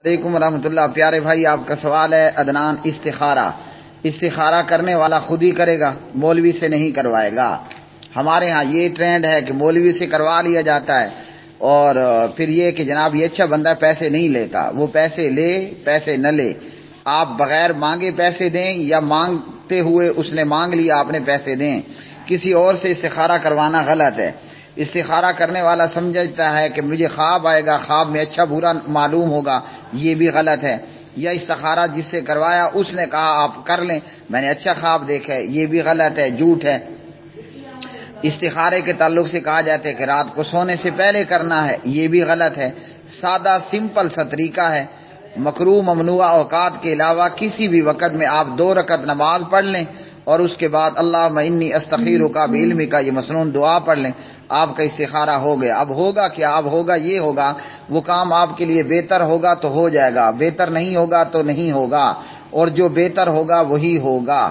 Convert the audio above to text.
علیکم ورحمۃ اللہ۔ پیارے بھائی، آپ کا سوال ہے عدنان، استخارہ کرنے والا خود ہی کرے گا، مولوی سے نہیں کروائے گا۔ ہمارے ہاں یہ ٹرینڈ ہے کہ مولوی سے کروا لیا جاتا ہے، اور پھر یہ کہ جناب یہ اچھا بندہ پیسے نہیں لیتا، وہ پیسے لے پیسے نہ لے، آپ بغیر مانگے پیسے دیں یا مانگتے ہوئے اس نے مانگ لیا آپ نے پیسے دیں، کسی اور سے استخارہ کروانا غلط ہے۔ استخارہ کرنے والا سمجھتا ہے کہ مجھے خواب آئے گا، خواب میں اچھا برا معلوم ہوگا، یہ بھی غلط ہے۔ یا استخارہ جس سے کروایا اس نے کہا آپ کر لیں، میں نے اچھا خواب دیکھا ہے، یہ بھی غلط ہے، جھوٹ ہے۔ استخارے کے تعلق سے کہا جاتا ہے کہ رات کو سونے سے پہلے کرنا ہے، یہ بھی غلط ہے۔ سادہ سمپل سا طریقہ ہے، مکروہ ممنوع اوقات کے علاوہ کسی بھی وقت میں آپ 2 رکعت نماز پڑھ لیں اور اس کے بعد اللہم انی استخیرک بعلمک یہ مسنون دعا پڑھ لیں، آپ کا استخارہ ہو گیا۔ اب ہوگا کیا؟ اب ہوگا یہ ہوگا، وہ کام آپ کے لیے بہتر ہوگا تو ہو جائے گا، بہتر نہیں ہوگا تو نہیں ہوگا، اور جو بہتر ہوگا وہی ہوگا۔